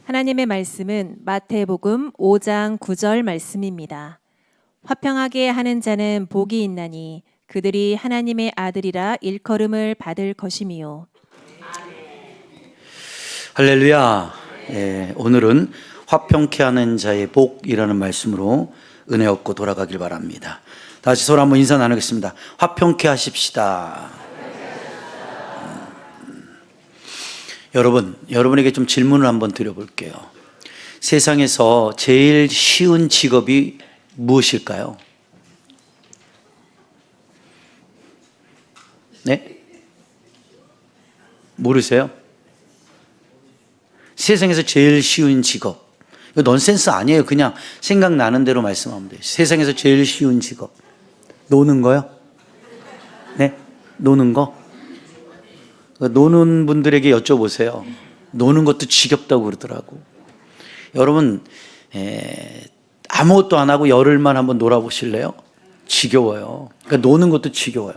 하나님의 말씀은 마태복음 5장 9절 말씀입니다. 화평하게 하는 자는 복이 있나니 그들이 하나님의 아들이라 일컬음을 받을 것이미요. 할렐루야. 오늘은 화평케 하는 자의 복이라는 말씀으로 은혜 얻고 돌아가길 바랍니다. 다시 서로 한번 인사 나누겠습니다. 화평케 하십시다. 여러분에게 좀 질문을 한번 드려볼게요. 세상에서 제일 쉬운 직업이 무엇일까요? 네? 모르세요? 세상에서 제일 쉬운 직업. 이거 넌센스 아니에요. 그냥 생각나는 대로 말씀하면 돼요. 세상에서 제일 쉬운 직업. 노는 거요? 네? 노는 거? 노는 분들에게 여쭤보세요. 노는 것도 지겹다고 그러더라고. 여러분, 아무것도 안 하고 열흘만 한번 놀아보실래요? 지겨워요. 그러니까 노는 것도 지겨워요.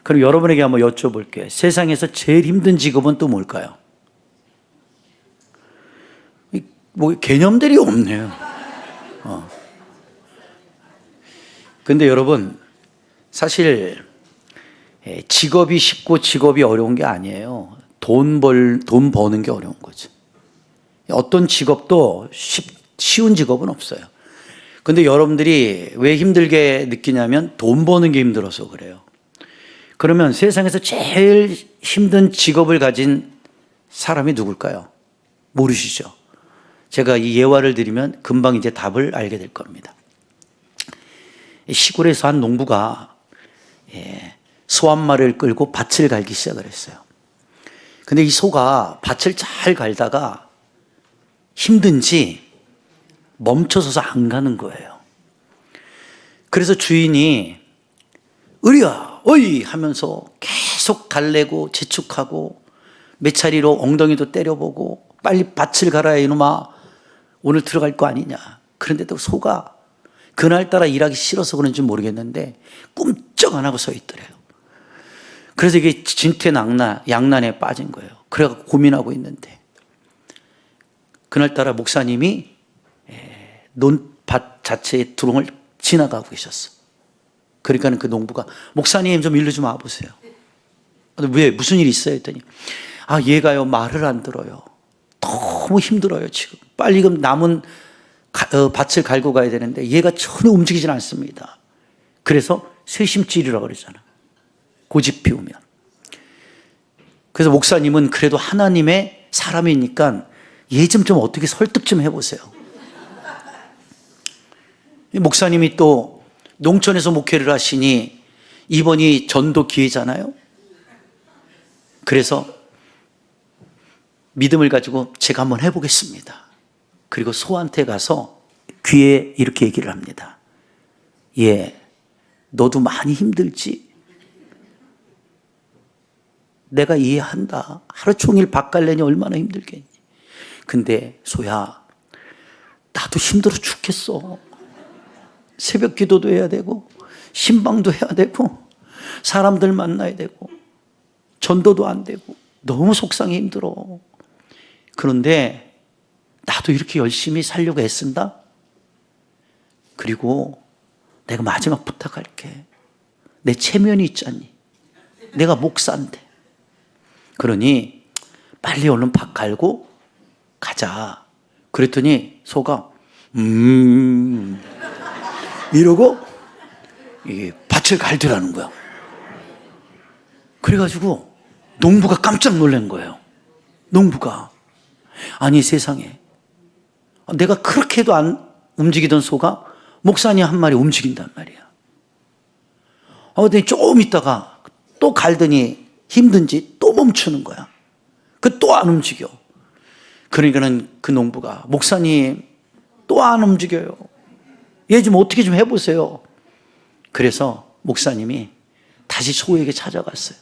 그럼 여러분에게 한번 여쭤볼게요. 세상에서 제일 힘든 직업은 또 뭘까요? 뭐 개념들이 없네요. 근데 여러분, 사실 직업이 쉽고 직업이 어려운 게 아니에요. 돈 버는 게 어려운 거죠. 어떤 직업도 쉬운 직업은 없어요. 근데 여러분들이 왜 힘들게 느끼냐면 돈 버는 게 힘들어서 그래요. 그러면 세상에서 제일 힘든 직업을 가진 사람이 누굴까요? 모르시죠? 제가 이 예화를 드리면 금방 이제 답을 알게 될 겁니다. 시골에서 한 농부가 소 한 마리를 끌고 밭을 갈기 시작을 했어요. 근데 이 소가 밭을 잘 갈다가 힘든지 멈춰서서 안 가는 거예요. 그래서 주인이 으랴 어이 하면서 계속 달래고 재촉하고 몇 차례로 엉덩이도 때려보고 빨리 밭을 갈아야 이놈아 오늘 들어갈 거 아니냐. 그런데도 소가 그날따라 일하기 싫어서 그런지 모르겠는데 꿈쩍 안 하고 서 있더래요. 그래서 이게 양난에 빠진 거예요. 그래서 고민하고 있는데 그날따라 목사님이 논밭 자체의 두렁을 지나가고 계셨어. 그러니까 그 농부가 목사님 좀 일로 좀 와보세요. 왜 무슨 일이 있어요? 했더니 얘가요 말을 안 들어요. 너무 힘들어요 지금. 빨리 그럼 남은 밭을 갈고 가야 되는데 얘가 전혀 움직이질 않습니다. 그래서 쇄심질이라고 그러잖아. 고집 피우면. 그래서 목사님은 그래도 하나님의 사람이니까 얘 좀 어떻게 설득 좀 해보세요. 목사님이 또 농촌에서 목회를 하시니 이번이 전도 기회잖아요. 그래서 믿음을 가지고 제가 한번 해보겠습니다. 그리고 소한테 가서 귀에 이렇게 얘기를 합니다. 너도 많이 힘들지? 내가 이해한다. 하루 종일 밥 갈래니 얼마나 힘들겠니? 근데 소야, 나도 힘들어 죽겠어. 새벽 기도도 해야 되고 신방도 해야 되고 사람들 만나야 되고 전도도 안 되고 너무 속상해 힘들어. 그런데 나도 이렇게 열심히 살려고 애쓴다. 그리고 내가 마지막 부탁할게. 내 체면이 있잖니. 내가 목사인데. 그러니 빨리 얼른 밥 갈고 가자. 그랬더니 소가 이러고 밭을 갈더라는 거야. 그래가지고 농부가 깜짝 놀란 거예요. 농부가 아니 세상에 내가 그렇게 해도 안 움직이던 소가 목사님 한 마리 움직인단 말이야. 근데 조금 있다가 또 갈더니 힘든지 또 멈추는 거야. 그 또 안 움직여. 그러니까는 그 농부가 목사님 또 안 움직여요. 얘 좀 어떻게 좀 해보세요. 그래서 목사님이 다시 소에게 찾아갔어요.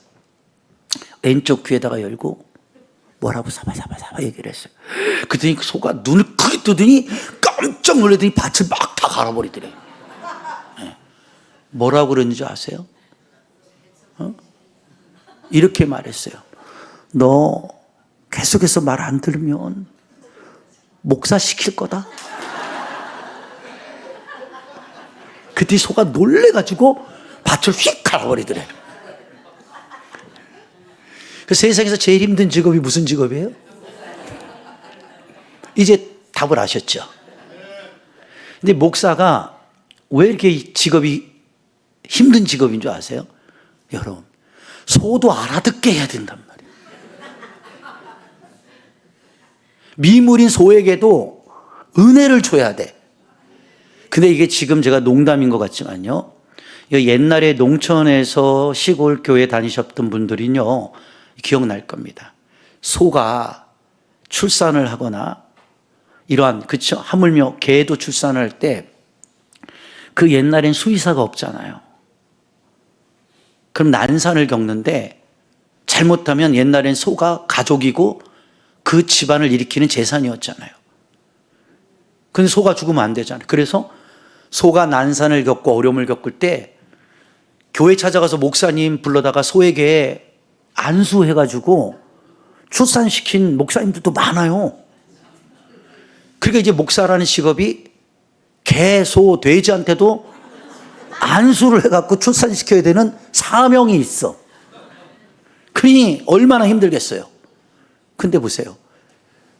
왼쪽 귀에다가 열고 뭐라고 사바사바 얘기를 했어요. 그랬더니 그 소가 눈을 크게 뜨더니 깜짝 놀라더니 밭을 막 다 갈아버리더래. 뭐라고 그러는지 아세요? 이렇게 말했어요. 너 계속해서 말 안 들으면 목사 시킬 거다. 그때 소가 놀래가지고 밭을 휙 갈아버리더래. 그 세상에서 제일 힘든 직업이 무슨 직업이에요? 이제 답을 아셨죠? 근데 목사가 왜 이렇게 직업이 힘든 직업인 줄 아세요? 여러분, 소도 알아듣게 해야 된단 말이에요. 미물인 소에게도 은혜를 줘야 돼. 근데 이게 지금 제가 농담인 것 같지만요, 옛날에 농촌에서 시골 교회 다니셨던 분들은요 기억날 겁니다. 소가 출산을 하거나 이러한, 그쵸, 하물며 개도 출산할 때 그 옛날엔 수의사가 없잖아요. 그럼 난산을 겪는데 잘못하면 옛날엔 소가 가족이고 그 집안을 일으키는 재산이었잖아요. 근데 소가 죽으면 안 되잖아요. 그래서 소가 난산을 겪고 어려움을 겪을 때 교회 찾아가서 목사님 불러다가 소에게 안수해가지고 출산시킨 목사님들도 많아요. 그러니까 이제 목사라는 직업이 개, 소, 돼지한테도 안수를 해갖고 출산시켜야 되는 사명이 있어. 그러니 얼마나 힘들겠어요. 근데 보세요.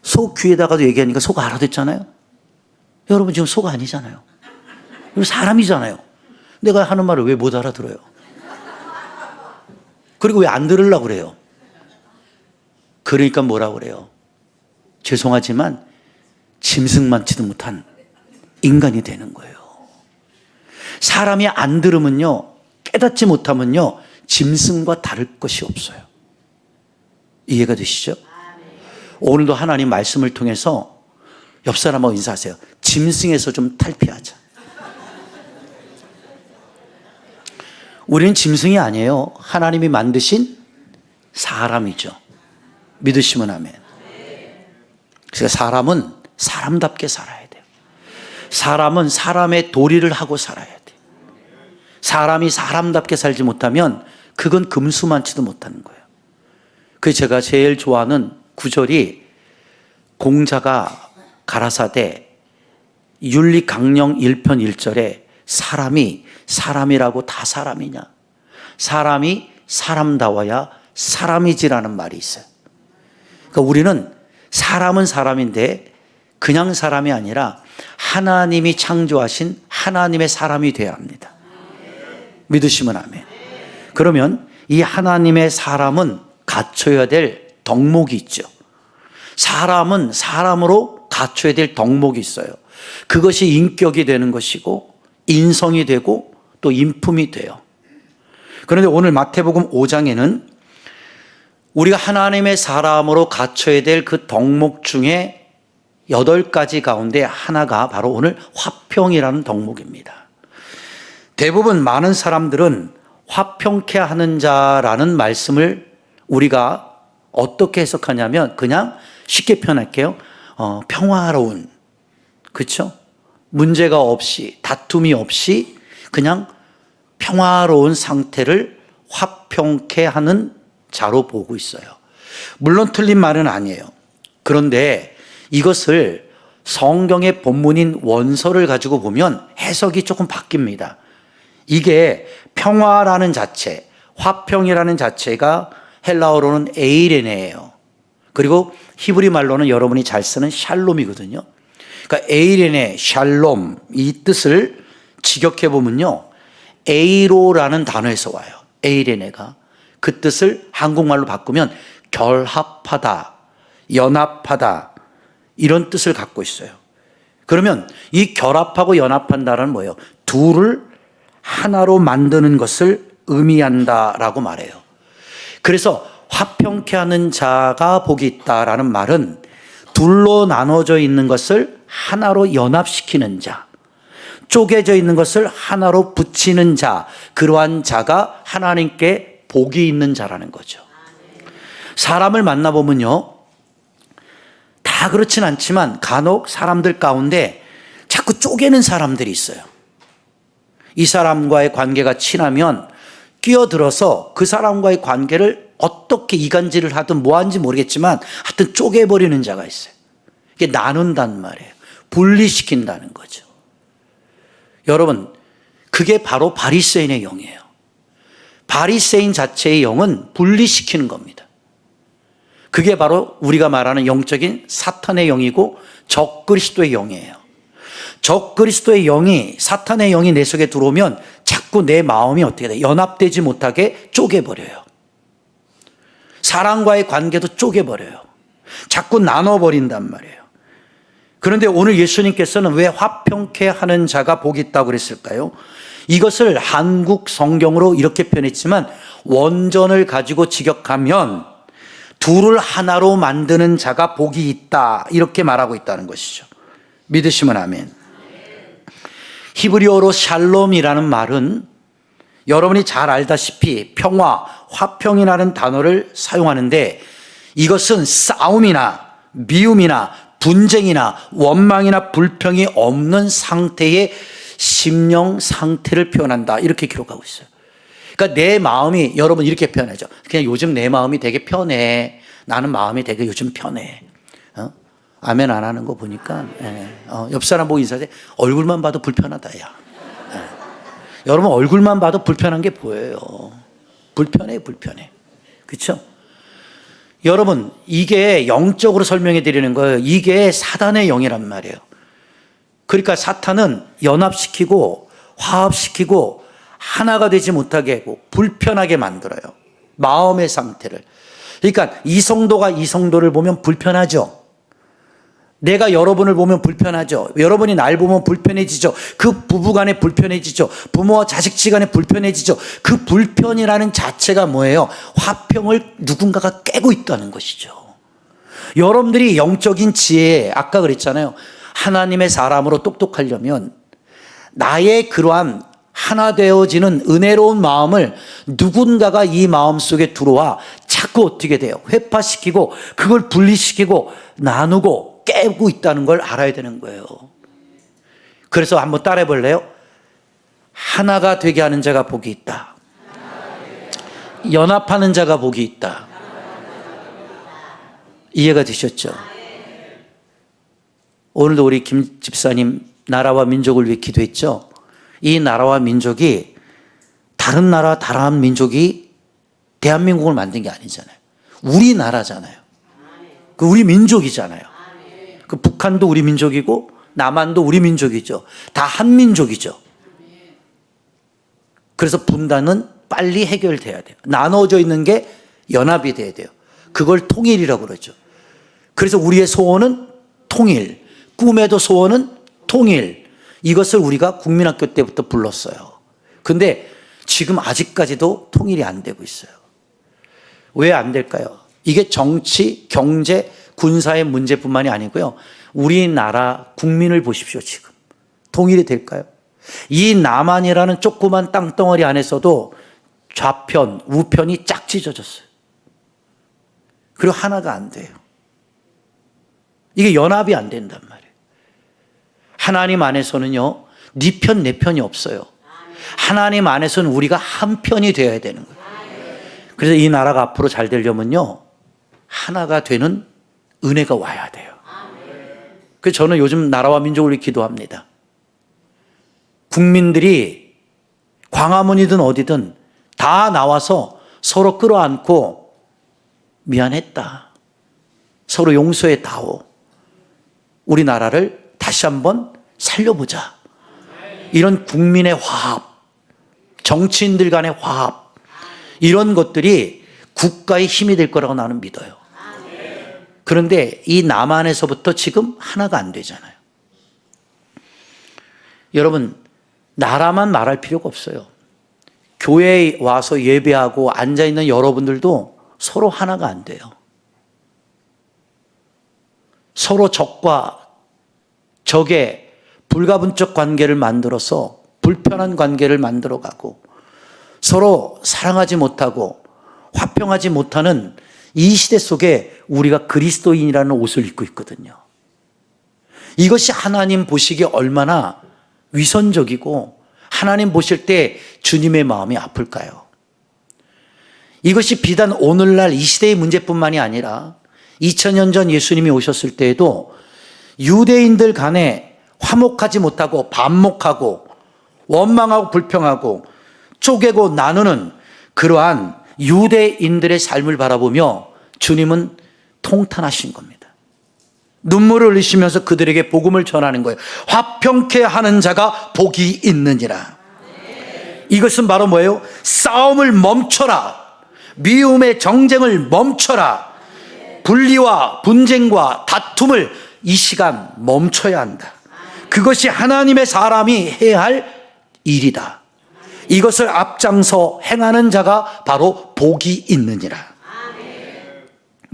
소 귀에다가도 얘기하니까 소가 알아듣잖아요. 여러분 지금 소가 아니잖아요. 사람이잖아요. 내가 하는 말을 왜 못 알아들어요? 그리고 왜 안 들으려고 그래요? 그러니까 뭐라고 그래요? 죄송하지만 짐승만치도 못한 인간이 되는 거예요. 사람이 안 들으면요, 깨닫지 못하면요, 짐승과 다를 것이 없어요. 이해가 되시죠? 오늘도 하나님 말씀을 통해서 옆 사람하고 인사하세요. 짐승에서 좀 탈피하자. 우리는 짐승이 아니에요. 하나님이 만드신 사람이죠. 믿으시면 아멘. 그래서 사람은 사람답게 살아야 돼요. 사람은 사람의 도리를 하고 살아야 돼요. 사람이 사람답게 살지 못하면 그건 금수만치도 못하는 거예요. 그래서 제가 제일 좋아하는 구절이 공자가 가라사대 윤리강령 1편 1절에 사람이 사람이라고 다 사람이냐? 사람이 사람다워야 사람이지라는 말이 있어요. 그러니까 우리는 사람은 사람인데 그냥 사람이 아니라 하나님이 창조하신 하나님의 사람이 되어야 합니다. 믿으시면 아멘. 그러면 이 하나님의 사람은 갖춰야 될 덕목이 있죠. 사람은 사람으로 갖춰야 될 덕목이 있어요. 그것이 인격이 되는 것이고 인성이 되고 또 인품이 돼요. 그런데 오늘 마태복음 5장에는 우리가 하나님의 사람으로 갖춰야 될 그 덕목 중에 8가지 가운데 하나가 바로 오늘 화평이라는 덕목입니다. 대부분 많은 사람들은 화평케 하는 자라는 말씀을 우리가 어떻게 해석하냐면 그냥 쉽게 표현할게요. 평화로운, 그렇죠? 문제가 없이, 다툼이 없이 그냥 평화로운 상태를 화평케 하는 자로 보고 있어요. 물론 틀린 말은 아니에요. 그런데 이것을 성경의 본문인 원서를 가지고 보면 해석이 조금 바뀝니다. 이게 평화라는 자체, 화평이라는 자체가 헬라어로는 에이레네예요. 그리고 히브리 말로는 여러분이 잘 쓰는 샬롬이거든요. 그러니까 에이레네, 샬롬, 이 뜻을 직역해 보면요, 에이로라는 단어에서 와요. 에이레네가. 그 뜻을 한국말로 바꾸면 결합하다, 연합하다, 이런 뜻을 갖고 있어요. 그러면 이 결합하고 연합한다는 뭐예요? 둘을 하나로 만드는 것을 의미한다라고 말해요. 그래서 화평케 하는 자가 복이 있다라는 말은 둘로 나눠져 있는 것을 하나로 연합시키는 자, 쪼개져 있는 것을 하나로 붙이는 자, 그러한 자가 하나님께 복이 있는 자라는 거죠. 사람을 만나보면요, 다 그렇진 않지만 간혹 사람들 가운데 자꾸 쪼개는 사람들이 있어요. 이 사람과의 관계가 친하면 끼어들어서 그 사람과의 관계를 어떻게 이간질을 하든 뭐 하는지 모르겠지만 하여튼 쪼개버리는 자가 있어요. 이게 나눈단 말이에요. 분리시킨다는 거죠. 여러분, 그게 바로 바리새인의 영이에요. 바리새인 자체의 영은 분리시키는 겁니다. 그게 바로 우리가 말하는 영적인 사탄의 영이고 적그리스도의 영이에요. 적그리스도의 영이, 사탄의 영이 내 속에 들어오면 자꾸 내 마음이 어떻게 돼? 연합되지 못하게 쪼개버려요. 사람과의 관계도 쪼개버려요. 자꾸 나눠버린단 말이에요. 그런데 오늘 예수님께서는 왜 화평케 하는 자가 복이 있다고 그랬을까요? 이것을 한국 성경으로 이렇게 표현했지만 원전을 가지고 직역하면 둘을 하나로 만드는 자가 복이 있다, 이렇게 말하고 있다는 것이죠. 믿으시면 아멘. 히브리어로 샬롬이라는 말은 여러분이 잘 알다시피 평화, 화평이라는 단어를 사용하는데 이것은 싸움이나 미움이나 분쟁이나 원망이나 불평이 없는 상태의 심령 상태를 표현한다, 이렇게 기록하고 있어요. 그러니까 내 마음이, 여러분 이렇게 표현하죠. 그냥 요즘 내 마음이 되게 편해. 나는 마음이 되게 요즘 편해. 아멘 안 하는 거 보니까 옆 사람 보고 인사해. 얼굴만 봐도 불편하다, 야. 여러분 얼굴만 봐도 불편한 게 보여요. 불편해. 그렇죠? 여러분 이게 영적으로 설명해 드리는 거예요. 이게 사단의 영이란 말이에요. 그러니까 사탄은 연합시키고 화합시키고 하나가 되지 못하게 하고 불편하게 만들어요. 마음의 상태를. 그러니까 이 성도가 이 성도를 보면 불편하죠. 내가 여러분을 보면 불편하죠. 여러분이 날 보면 불편해지죠. 그 부부간에 불편해지죠. 부모와 자식지간에 불편해지죠. 그 불편이라는 자체가 뭐예요? 화평을 누군가가 깨고 있다는 것이죠. 여러분들이 영적인 지혜에, 아까 그랬잖아요. 하나님의 사람으로 똑똑하려면 나의 그러한 하나 되어지는 은혜로운 마음을 누군가가 이 마음 속에 들어와 자꾸 어떻게 돼요? 회파시키고 그걸 분리시키고 나누고 깨고 있다는 걸 알아야 되는 거예요. 그래서 한번 따라해 볼래요? 하나가 되게 하는 자가 복이 있다. 연합하는 자가 복이 있다. 이해가 되셨죠? 오늘도 우리 김 집사님 나라와 민족을 위해 기도했죠? 이 나라와 민족이 다른 나라, 다른 민족이 대한민국을 만든 게 아니잖아요. 우리나라잖아요. 그 우리 민족이잖아요. 그 북한도 우리 민족이고 남한도 우리 민족이죠. 다 한 민족이죠. 그래서 분단은 빨리 해결돼야 돼요. 나눠져 있는 게 연합이 돼야 돼요. 그걸 통일이라고 그러죠. 그래서 우리의 소원은 통일, 꿈에도 소원은 통일. 이것을 우리가 국민학교 때부터 불렀어요. 근데 지금 아직까지도 통일이 안 되고 있어요. 왜 안 될까요? 이게 정치, 경제, 군사의 문제뿐만이 아니고요. 우리나라 국민을 보십시오, 지금. 통일이 될까요? 이 남한이라는 조그만 땅덩어리 안에서도 좌편, 우편이 쫙 찢어졌어요. 그리고 하나가 안 돼요. 이게 연합이 안 된단 말이에요. 하나님 안에서는요, 네 편, 내 편이 없어요. 하나님 안에서는 우리가 한 편이 되어야 되는 거예요. 그래서 이 나라가 앞으로 잘 되려면요, 하나가 되는 은혜가 와야 돼요. 그래서 저는 요즘 나라와 민족을 위해 기도합니다. 국민들이 광화문이든 어디든 다 나와서 서로 끌어안고 미안했다, 서로 용서했다오, 우리나라를 다시 한번 살려보자. 이런 국민의 화합, 정치인들 간의 화합, 이런 것들이 국가의 힘이 될 거라고 나는 믿어요. 그런데 이 남한에서부터 지금 하나가 안 되잖아요. 여러분, 나라만 말할 필요가 없어요. 교회에 와서 예배하고 앉아있는 여러분들도 서로 하나가 안 돼요. 서로 적과 적의 불가분적 관계를 만들어서 불편한 관계를 만들어가고 서로 사랑하지 못하고 화평하지 못하는 이 시대 속에 우리가 그리스도인이라는 옷을 입고 있거든요. 이것이 하나님 보시기에 얼마나 위선적이고 하나님 보실 때 주님의 마음이 아플까요? 이것이 비단 오늘날 이 시대의 문제뿐만이 아니라 2000년 전 예수님이 오셨을 때에도 유대인들 간에 화목하지 못하고 반목하고 원망하고 불평하고 쪼개고 나누는 그러한 유대인들의 삶을 바라보며 주님은 통탄하신 겁니다. 눈물을 흘리시면서 그들에게 복음을 전하는 거예요. 화평케 하는 자가 복이 있느니라. 이것은 바로 뭐예요? 싸움을 멈춰라. 미움의 정쟁을 멈춰라. 분리와 분쟁과 다툼을 이 시간 멈춰야 한다. 그것이 하나님의 사람이 해야 할 일이다. 이것을 앞장서 행하는 자가 바로 복이 있느니라.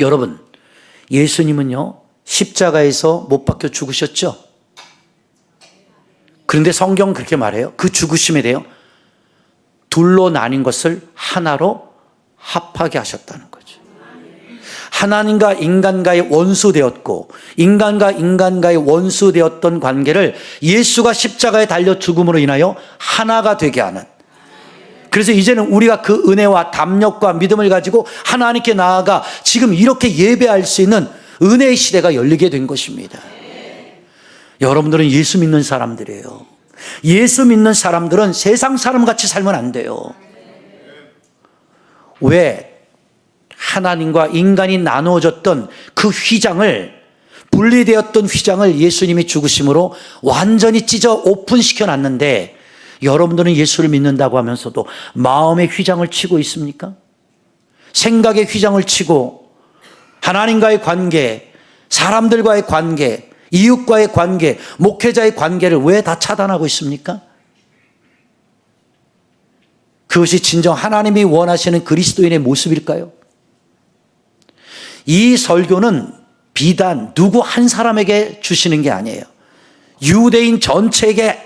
여러분, 예수님은요 십자가에서 못 박혀 죽으셨죠? 그런데 성경은 그렇게 말해요. 그 죽으심에 대해 둘로 나뉜 것을 하나로 합하게 하셨다는 거죠. 하나님과 인간과의 원수되었고 인간과 인간과의 원수되었던 관계를 예수가 십자가에 달려 죽음으로 인하여 하나가 되게 하는, 그래서 이제는 우리가 그 은혜와 담력과 믿음을 가지고 하나님께 나아가 지금 이렇게 예배할 수 있는 은혜의 시대가 열리게 된 것입니다. 여러분들은 예수 믿는 사람들이에요. 예수 믿는 사람들은 세상 사람같이 살면 안 돼요. 왜? 하나님과 인간이 나누어졌던 그 휘장을, 분리되었던 휘장을 예수님이 죽으심으로 완전히 찢어 오픈시켜 놨는데, 여러분들은 예수를 믿는다고 하면서도 마음의 휘장을 치고 있습니까? 생각의 휘장을 치고 하나님과의 관계, 사람들과의 관계, 이웃과의 관계, 목회자의 관계를 왜 다 차단하고 있습니까? 그것이 진정 하나님이 원하시는 그리스도인의 모습일까요? 이 설교는 비단 누구 한 사람에게 주시는 게 아니에요. 유대인 전체에게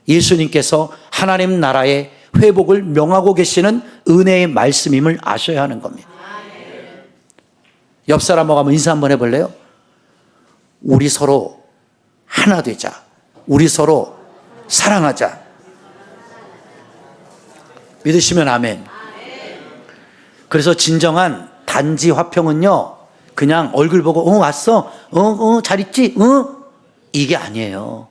예수님께서 하나님 나라의 회복을 명하고 계시는 은혜의 말씀임을 아셔야 하는 겁니다. 옆 사람하고 한번 인사 한번 해볼래요? 우리 서로 하나 되자. 우리 서로 사랑하자. 믿으시면 아멘. 그래서 진정한 단지 화평은요, 그냥 얼굴 보고 왔어? 잘 있지? 이게 아니에요.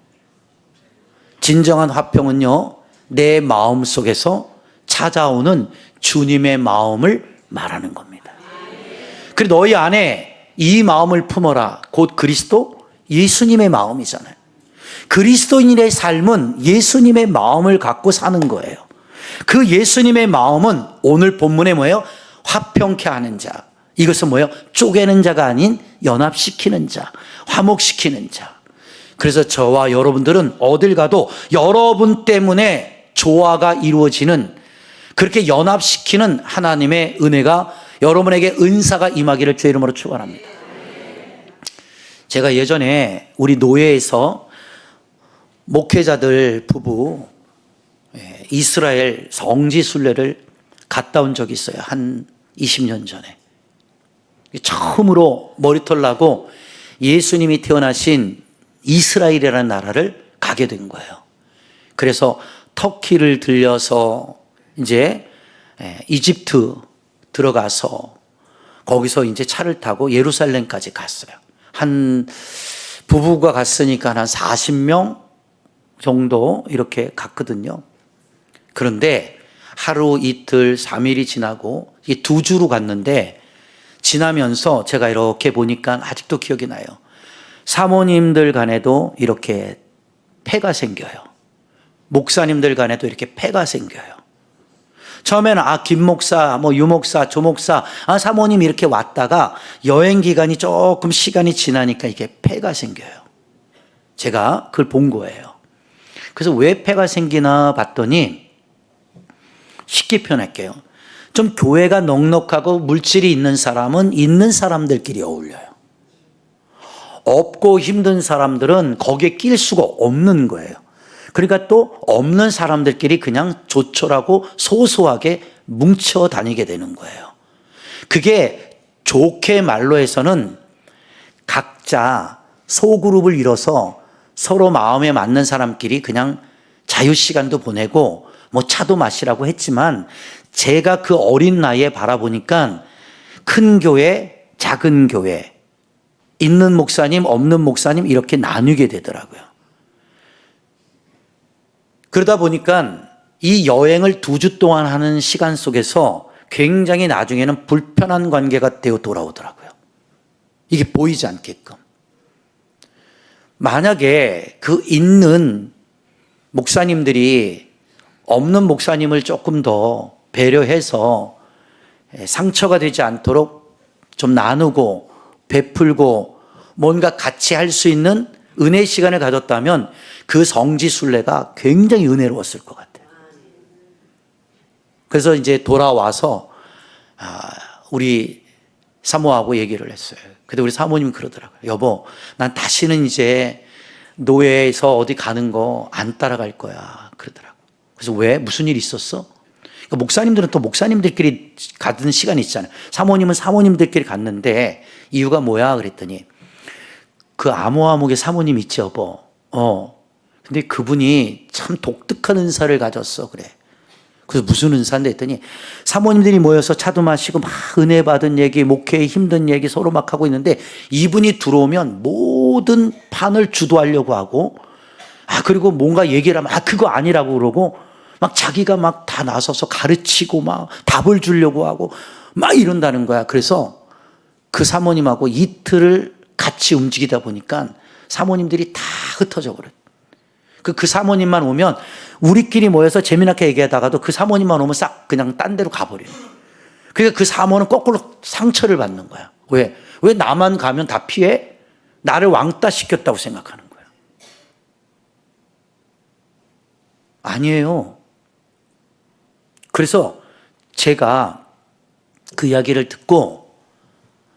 진정한 화평은요, 내 마음 속에서 찾아오는 주님의 마음을 말하는 겁니다. 그리고 너희 안에 이 마음을 품어라. 곧 그리스도 예수님의 마음이잖아요. 그리스도인의 삶은 예수님의 마음을 갖고 사는 거예요. 그 예수님의 마음은 오늘 본문에 뭐예요? 화평케 하는 자. 이것은 뭐예요? 쪼개는 자가 아닌 연합시키는 자, 화목시키는 자. 그래서 저와 여러분들은 어딜 가도 여러분 때문에 조화가 이루어지는, 그렇게 연합시키는 하나님의 은혜가, 여러분에게 은사가 임하기를 주의 이름으로 축원합니다. 제가 예전에 우리 노예에서 목회자들 부부 이스라엘 성지 순례를 갔다 온 적이 있어요. 한 20년 전에. 처음으로 머리털 나고 예수님이 태어나신 이스라엘이라는 나라를 가게 된 거예요. 그래서 터키를 들려서 이제 이집트 들어가서 거기서 이제 차를 타고 예루살렘까지 갔어요. 한 부부가 갔으니까 한 40명 정도 이렇게 갔거든요. 그런데 하루 이틀 3일이 지나고 이게 2주로 갔는데, 지나면서 제가 이렇게 보니까 아직도 기억이 나요. 사모님들 간에도 이렇게 패가 생겨요. 목사님들 간에도 이렇게 패가 생겨요. 처음에는 김 목사, 유 목사, 조 목사, 사모님 이렇게 왔다가 여행 기간이 조금 시간이 지나니까 이게 패가 생겨요. 제가 그걸 본 거예요. 그래서 왜 패가 생기나 봤더니, 쉽게 표현할게요. 좀 교회가 넉넉하고 물질이 있는 사람은 있는 사람들끼리 어울려요. 없고 힘든 사람들은 거기에 낄 수가 없는 거예요. 그러니까 또 없는 사람들끼리 그냥 조촐하고 소소하게 뭉쳐 다니게 되는 거예요. 그게 좋게 말로 해서는 각자 소그룹을 이뤄서 서로 마음에 맞는 사람끼리 그냥 자유시간도 보내고 차도 마시라고 했지만, 제가 그 어린 나이에 바라보니까 큰 교회, 작은 교회, 있는 목사님, 없는 목사님 이렇게 나누게 되더라고요. 그러다 보니까 이 여행을 2주 동안 하는 시간 속에서 굉장히 나중에는 불편한 관계가 되어 돌아오더라고요. 이게 보이지 않게끔. 만약에 그 있는 목사님들이 없는 목사님을 조금 더 배려해서 상처가 되지 않도록 좀 나누고 베풀고 뭔가 같이 할 수 있는 은혜 시간을 가졌다면 그 성지순례가 굉장히 은혜로웠을 것 같아요. 그래서 이제 돌아와서 우리 사모하고 얘기를 했어요. 근데 우리 사모님이 그러더라고요. 여보, 난 다시는 이제 노예에서 어디 가는 거 안 따라갈 거야. 그러더라고요. 그래서 왜? 무슨 일 있었어? 그러니까 목사님들은 또 목사님들끼리 가는 시간이 있잖아요. 사모님은 사모님들끼리 갔는데 이유가 뭐야? 그랬더니 그 암호암흑의 사모님 있지 여보. 근데 그분이 참 독특한 은사를 가졌어. 그래. 그래서 무슨 은사인데 했더니 사모님들이 모여서 차도 마시고 막 은혜 받은 얘기, 목회에 힘든 얘기 서로 막 하고 있는데 이분이 들어오면 모든 판을 주도하려고 하고 그리고 뭔가 얘기를 하면 그거 아니라고 그러고 막 자기가 막 다 나서서 가르치고 막 답을 주려고 하고 막 이런다는 거야. 그래서 그 사모님하고 이틀을 같이 움직이다 보니까 사모님들이 다 흩어져 버려요. 그 사모님만 오면 우리끼리 모여서 재미나게 얘기하다가도 그 사모님만 오면 싹 그냥 딴 데로 가버려요. 그러니까 그 사모는 거꾸로 상처를 받는 거야. 왜? 왜 나만 가면 다 피해? 나를 왕따 시켰다고 생각하는 거야. 아니에요. 그래서 제가 그 이야기를 듣고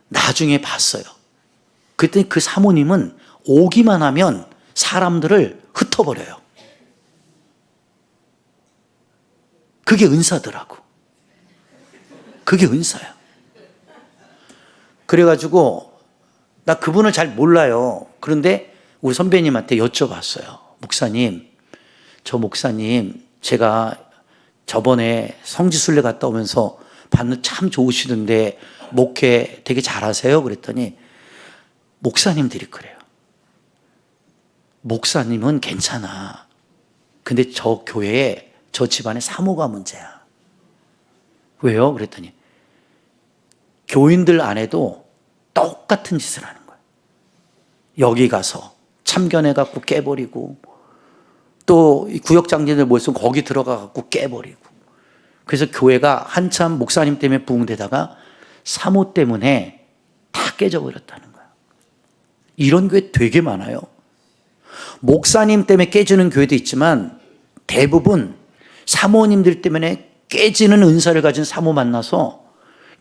나중에 봤어요. 그랬더니 그 사모님은 오기만 하면 사람들을 흩어버려요. 그게 은사더라고. 그게 은사야. 그래가지고 나 그분을 잘 몰라요. 그런데 우리 선배님한테 여쭤봤어요. 목사님, 저 목사님 제가 저번에 성지순례 갔다 오면서 봤는데 참 좋으시던데 목회 되게 잘하세요? 그랬더니 목사님들이 그래요. 목사님은 괜찮아. 근데 저 교회에 저 집안에 사모가 문제야. 왜요? 그랬더니 교인들 안에도 똑같은 짓을 하는 거예요. 여기 가서 참견해 갖고 깨버리고 또 구역장님들 모여서 거기 들어가 갖고 깨버리고 그래서 교회가 한참 목사님 때문에 부흥되다가 사모 때문에 다 깨져버렸다는 거예요. 이런 교회 되게 많아요. 목사님 때문에 깨지는 교회도 있지만 대부분 사모님들 때문에 깨지는 은사를 가진 사모 만나서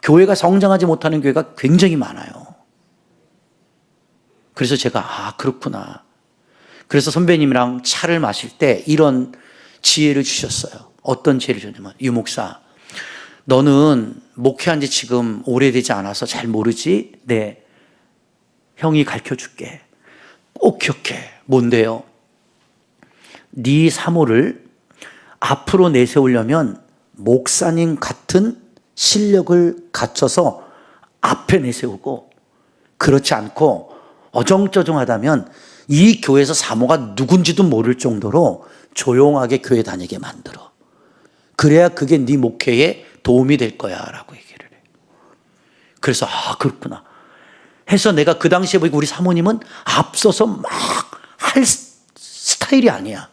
교회가 성장하지 못하는 교회가 굉장히 많아요. 그래서 제가 그렇구나. 그래서 선배님이랑 차를 마실 때 이런 지혜를 주셨어요. 어떤 지혜를 주냐면 유 목사, 너는 목회한 지 지금 오래되지 않아서 잘 모르지? 네, 형이 가르쳐줄게. 꼭 기억해. 뭔데요? 네 사모를 앞으로 내세우려면 목사님 같은 실력을 갖춰서 앞에 내세우고 그렇지 않고 어정쩡하다면 이 교회에서 사모가 누군지도 모를 정도로 조용하게 교회 다니게 만들어. 그래야 그게 네 목회에 도움이 될 거야 라고 얘기를 해요. 그래서 그렇구나 해서 내가 그 당시에 보니까 우리 사모님은 앞서서 막 할 스타일이 아니야.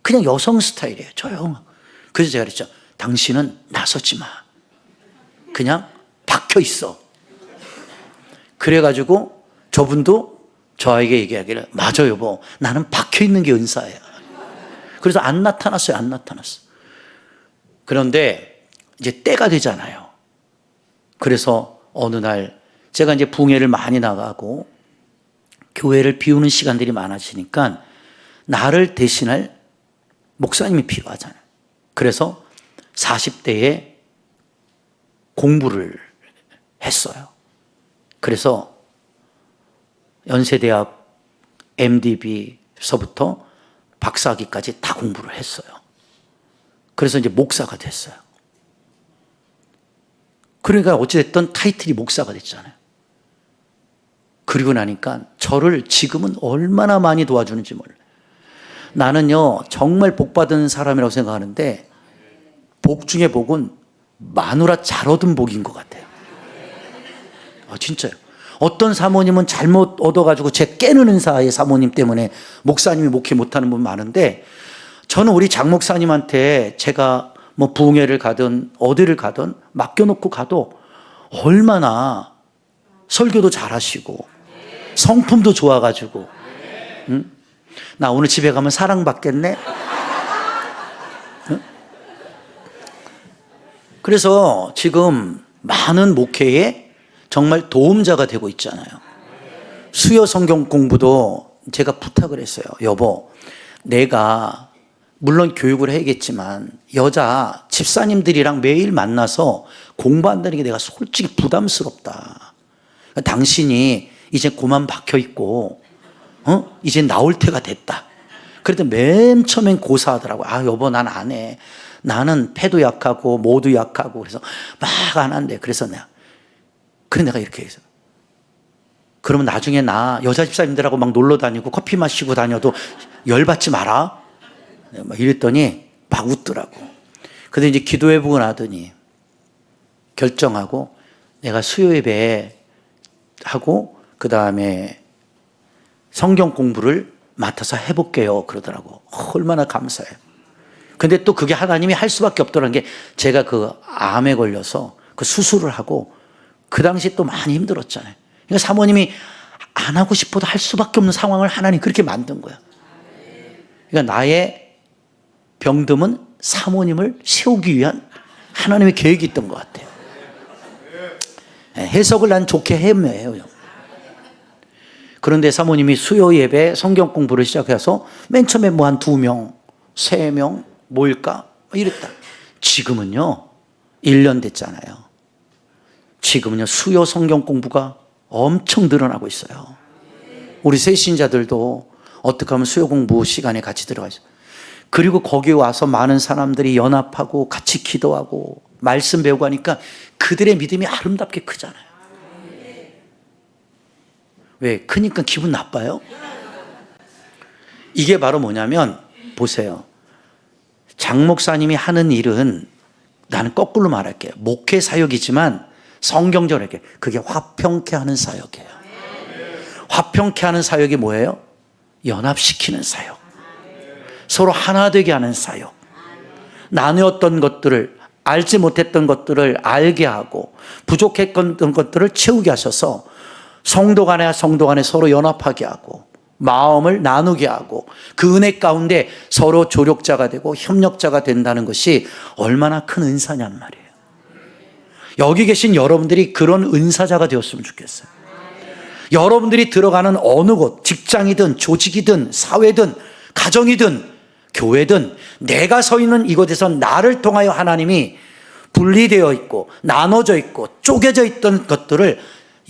그냥 여성 스타일이에요. 조용하고. 그래서 제가 그랬죠. 당신은 나서지 마. 그냥 박혀 있어. 그래가지고 저분도 저에게 얘기하기를 맞아 여보, 나는 박혀 있는 게 은사야. 그래서 안 나타났어요. 안 나타났어. 그런데 이제 때가 되잖아요. 그래서 어느 날 제가 이제 붕해를 많이 나가고 교회를 비우는 시간들이 많아지니까 나를 대신할 목사님이 필요하잖아요. 그래서 40대에 공부를 했어요. 그래서 연세대학 MDB서부터 박사학위까지 다 공부를 했어요. 그래서 이제 목사가 됐어요. 그러니까 어찌됐든 타이틀이 목사가 됐잖아요. 그리고 나니까 저를 지금은 얼마나 많이 도와주는지 몰라요. 나는요 정말 복 받은 사람이라고 생각하는데 복 중에 복은 마누라 잘 얻은 복인 것 같아요. 진짜요. 어떤 사모님은 잘못 얻어가지고 제 깨는 은사의 사모님 때문에 목사님이 목회 못하는 분 많은데, 저는 우리 장 목사님한테 제가 뭐 부흥회를 가든 어디를 가든 맡겨놓고 가도 얼마나 설교도 잘하시고 성품도 좋아가지고, 응? 나 오늘 집에 가면 사랑받겠네. 응? 그래서 지금 많은 목회에 정말 도움자가 되고 있잖아요. 수요 성경 공부도 제가 부탁을 했어요. 여보, 내가 물론 교육을 해야겠지만 여자 집사님들이랑 매일 만나서 공부한다는 게 내가 솔직히 부담스럽다. 당신이 이제 그만 박혀있고 이제 나올 때가 됐다. 그래도 맨 처음엔 고사하더라고요. 여보 난 안 해. 나는 패도 약하고 모도 약하고 그래서 막 안 한대. 그래서 내가 이렇게 해서, 그러면 나중에 나 여자 집사님들하고 막 놀러 다니고 커피 마시고 다녀도 열받지 마라. 막 이랬더니 막 웃더라고. 근데 이제 기도해보고 나더니 결정하고 내가 수요 예배 하고 그 다음에 성경 공부를 맡아서 해볼게요 그러더라고. 얼마나 감사해요. 근데 또 그게 하나님이 할 수밖에 없더라는 게, 제가 그 암에 걸려서 그 수술을 하고 그 당시 또 많이 힘들었잖아요. 그러니까 사모님이 안 하고 싶어도 할 수밖에 없는 상황을 하나님 그렇게 만든 거야. 그러니까 나의 병듦은 사모님을 세우기 위한 하나님의 계획이 있던 것 같아요. 해석을 난 좋게 헤매요. 그런데 사모님이 수요 예배 성경 공부를 시작해서 맨 처음에 뭐 한 2명, 3명 모일까? 이랬다. 지금은요, 1년 됐잖아요. 지금은요, 수요 성경 공부가 엄청 늘어나고 있어요. 우리 새신자들도 어떻게 하면 수요 공부 시간에 같이 들어가 있어요. 그리고 거기 와서 많은 사람들이 연합하고 같이 기도하고 말씀 배우고 하니까 그들의 믿음이 아름답게 크잖아요. 왜? 크니까 기분 나빠요? 이게 바로 뭐냐면, 보세요. 장 목사님이 하는 일은, 나는 거꾸로 말할게요. 목회 사역이지만 성경적으로 할게요. 그게 화평케 하는 사역이에요. 화평케 하는 사역이 뭐예요? 연합시키는 사역. 서로 하나 되게 하는 사역. 나누었던 것들을, 알지 못했던 것들을 알게 하고 부족했던 것들을 채우게 하셔서 성도 간에 서로 연합하게 하고 마음을 나누게 하고 그 은혜 가운데 서로 조력자가 되고 협력자가 된다는 것이 얼마나 큰 은사냔 말이에요. 여기 계신 여러분들이 그런 은사자가 되었으면 좋겠어요. 여러분들이 들어가는 어느 곳, 직장이든 조직이든 사회든 가정이든 교회든 내가 서 있는 이곳에서 나를 통하여 하나님이 분리되어 있고 나눠져 있고 쪼개져 있던 것들을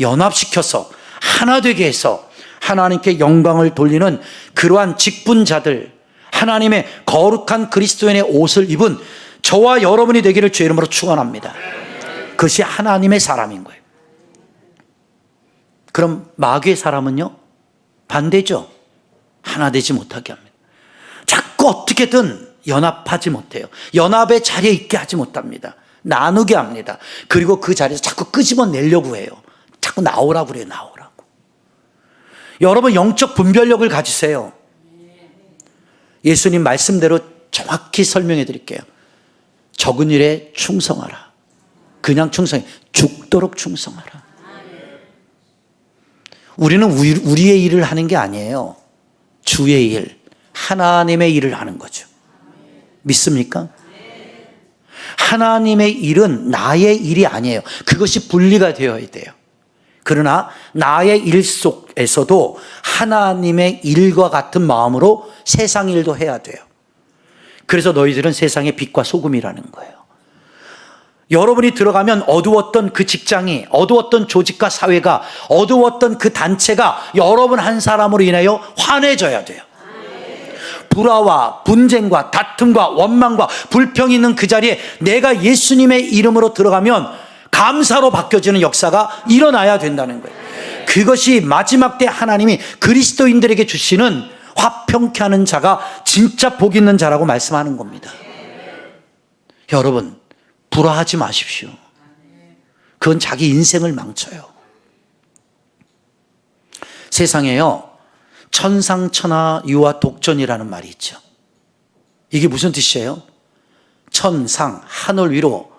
연합시켜서 하나 되게 해서 하나님께 영광을 돌리는 그러한 직분자들, 하나님의 거룩한 그리스도인의 옷을 입은 저와 여러분이 되기를 주의 이름으로 축원합니다. 그것이 하나님의 사람인 거예요. 그럼 마귀의 사람은요? 반대죠. 하나 되지 못하게 합니다. 자꾸 어떻게든 연합하지 못해요. 연합의 자리에 있게 하지 못합니다. 나누게 합니다. 그리고 그 자리에서 자꾸 끄집어내려고 해요. 자꾸 나오라고 그래요. 나오라고. 여러분 영적 분별력을 가지세요. 예수님 말씀대로 정확히 설명해 드릴게요. 적은 일에 충성하라. 그냥 충성해. 죽도록 충성하라. 우리는 우리의 일을 하는 게 아니에요. 주의 일, 하나님의 일을 하는 거죠. 믿습니까? 하나님의 일은 나의 일이 아니에요. 그것이 분리가 되어야 돼요. 그러나 나의 일 속에서도 하나님의 일과 같은 마음으로 세상 일도 해야 돼요. 그래서 너희들은 세상의 빛과 소금이라는 거예요. 여러분이 들어가면 어두웠던 그 직장이, 어두웠던 조직과 사회가, 어두웠던 그 단체가 여러분 한 사람으로 인하여 환해져야 돼요. 불화와 분쟁과 다툼과 원망과 불평이 있는 그 자리에 내가 예수님의 이름으로 들어가면 감사로 바뀌어지는 역사가 일어나야 된다는 거예요. 그것이 마지막 때 하나님이 그리스도인들에게 주시는 화평케 하는 자가 진짜 복 있는 자라고 말씀하는 겁니다. 여러분, 불화하지 마십시오. 그건 자기 인생을 망쳐요. 세상에요, 천상천하 유아 독전이라는 말이 있죠. 이게 무슨 뜻이에요? 천상, 하늘 위로,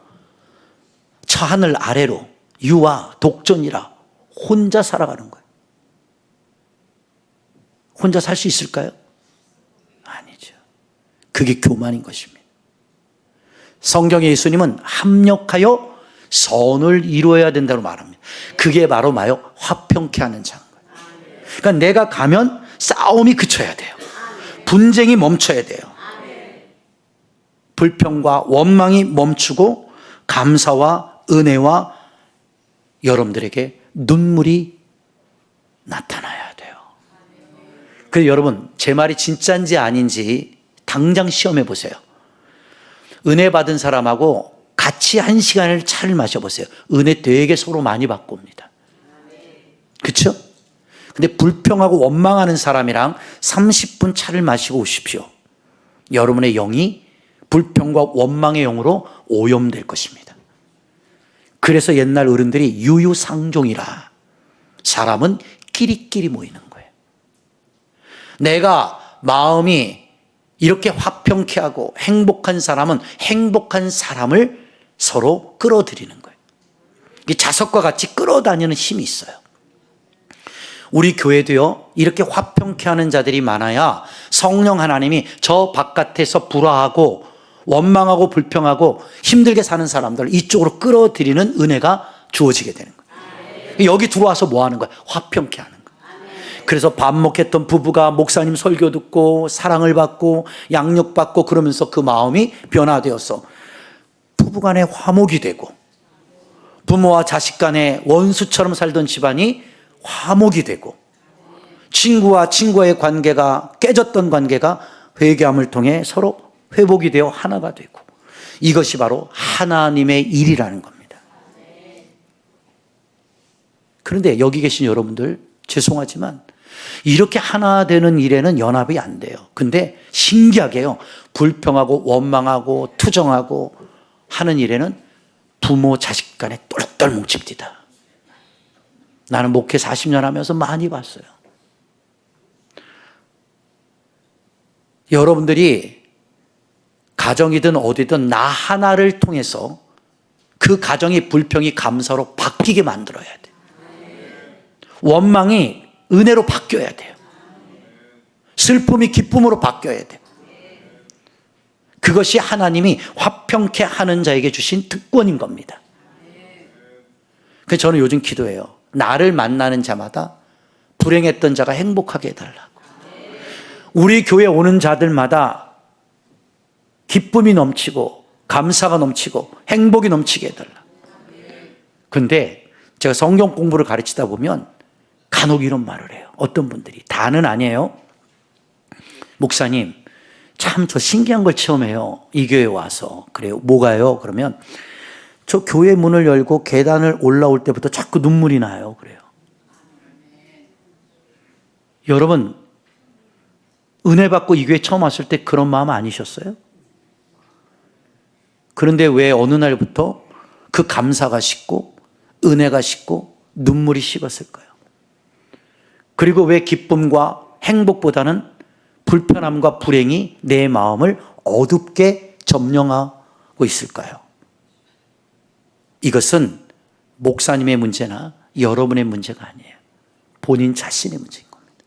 하늘 아래로, 유아 독전이라, 혼자 살아가는 거예요. 혼자 살 수 있을까요? 아니죠. 그게 교만인 것입니다. 성경의 예수님은 합력하여 선을 이루어야 된다고 말합니다. 그게 바로 뭐요? 화평케 하는 자인 거예요. 그러니까 내가 가면 싸움이 그쳐야 돼요. 분쟁이 멈춰야 돼요. 불평과 원망이 멈추고 감사와 은혜와 여러분들에게 눈물이 나타나야 돼요. 그래서 여러분, 제 말이 진짜인지 아닌지 당장 시험해 보세요. 은혜 받은 사람하고 같이 한 시간을 차를 마셔보세요. 은혜 되게 서로 많이 받고 옵니다. 그렇죠? 근데 불평하고 원망하는 사람이랑 30분 차를 마시고 오십시오. 여러분의 영이 불평과 원망의 영으로 오염될 것입니다. 그래서 옛날 어른들이 유유상종이라, 사람은 끼리끼리 모이는 거예요. 내가 마음이 이렇게 화평케 하고 행복한 사람은 행복한 사람을 서로 끌어들이는 거예요. 이 자석과 같이 끌어다니는 힘이 있어요. 우리 교회도요, 이렇게 화평케 하는 자들이 많아야 성령 하나님이 저 바깥에서 불화하고 원망하고 불평하고 힘들게 사는 사람들을 이쪽으로 끌어들이는 은혜가 주어지게 되는 거예요. 여기 들어와서 뭐 하는 거예요? 화평케 하는 거예요. 그래서 반목했던 부부가 목사님 설교 듣고 사랑을 받고 양육받고 그러면서 그 마음이 변화되어서 부부간에 화목이 되고, 부모와 자식 간에 원수처럼 살던 집안이 화목이 되고, 친구와 친구의 관계가 깨졌던 관계가 회개함을 통해 서로 회복이 되어 하나가 되고, 이것이 바로 하나님의 일이라는 겁니다. 그런데 여기 계신 여러분들, 죄송하지만 이렇게 하나 되는 일에는 연합이 안 돼요. 근데 신기하게요, 불평하고 원망하고 투정하고 하는 일에는 부모 자식 간에 똘똘 뭉칩니다. 나는 목회 40년 하면서 많이 봤어요. 여러분들이 가정이든 어디든 나 하나를 통해서 그 가정의 불평이 감사로 바뀌게 만들어야 돼요. 원망이 은혜로 바뀌어야 돼요. 슬픔이 기쁨으로 바뀌어야 돼요. 그것이 하나님이 화평케 하는 자에게 주신 특권인 겁니다. 그래서 저는 요즘 기도해요. 나를 만나는 자마다 불행했던 자가 행복하게 해달라고. 우리 교회 오는 자들마다 기쁨이 넘치고 감사가 넘치고 행복이 넘치게 해달라. 근데 제가 성경 공부를 가르치다 보면 간혹 이런 말을 해요. 어떤 분들이, 다는 아니에요. 목사님, 참 저 신기한 걸 체험해요. 이 교회에 와서. 그래요. 뭐가요? 그러면 저 교회 문을 열고 계단을 올라올 때부터 자꾸 눈물이 나요. 그래요. 여러분, 은혜 받고 이 교회 처음 왔을 때 그런 마음 아니셨어요? 그런데 왜 어느 날부터 그 감사가 식고 은혜가 식고 눈물이 식었을까요? 그리고 왜 기쁨과 행복보다는 불편함과 불행이 내 마음을 어둡게 점령하고 있을까요? 이것은 목사님의 문제나 여러분의 문제가 아니에요. 본인 자신의 문제인 겁니다.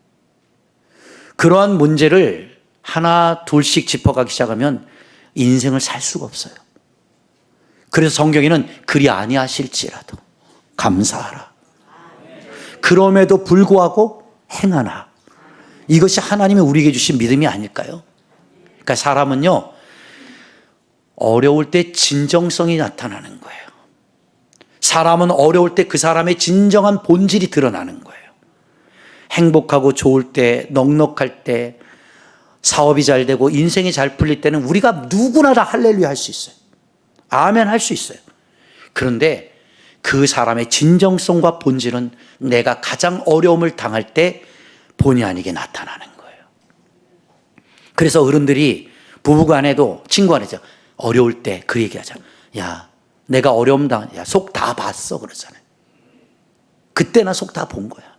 그러한 문제를 하나 둘씩 짚어가기 시작하면 인생을 살 수가 없어요. 그래서 성경에는 그리 아니하실지라도 감사하라. 그럼에도 불구하고 행하나. 이것이 하나님이 우리에게 주신 믿음이 아닐까요? 그러니까 사람은요, 어려울 때 진정성이 나타나는 거예요. 사람은 어려울 때 그 사람의 진정한 본질이 드러나는 거예요. 행복하고 좋을 때, 넉넉할 때, 사업이 잘 되고 인생이 잘 풀릴 때는 우리가 누구나 다 할렐루야 할 수 있어요. 아멘 할 수 있어요. 그런데 그 사람의 진정성과 본질은 내가 가장 어려움을 당할 때 본의 아니게 나타나는 거예요. 그래서 어른들이 부부간에도 친구간에도 어려울 때 그 얘기하자. 야, 내가 어려움 당한, 야, 속 다 봤어 그러잖아요. 그때나 속 다 본 거야.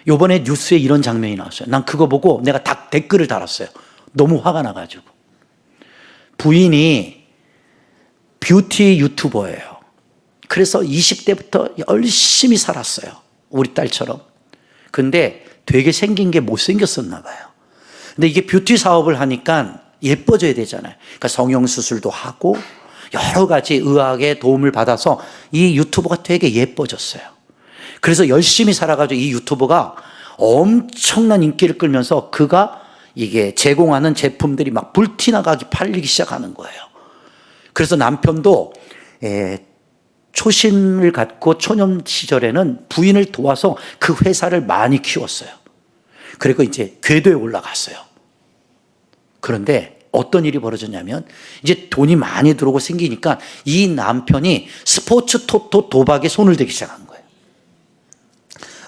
요번에 뉴스에 이런 장면이 나왔어요. 난 그거 보고 내가 댓글을 달았어요. 너무 화가 나가지고. 부인이 뷰티 유튜버예요. 그래서 20대부터 열심히 살았어요. 우리 딸처럼. 근데 되게 생긴 게 못생겼었나 봐요. 근데 이게 뷰티 사업을 하니까 예뻐져야 되잖아요. 그러니까 성형수술도 하고 여러 가지 의학의 도움을 받아서 이 유튜버가 되게 예뻐졌어요. 그래서 열심히 살아가지고 이 유튜버가 엄청난 인기를 끌면서 그가 이게 제공하는 제품들이 막 불티나가게 팔리기 시작하는 거예요. 그래서 남편도 초심을 갖고 초년 시절에는 부인을 도와서 그 회사를 많이 키웠어요. 그리고 이제 궤도에 올라갔어요. 그런데 어떤 일이 벌어졌냐면 이제 돈이 많이 들어오고 생기니까 이 남편이 스포츠 토토 도박에 손을 대기 시작한 거예요.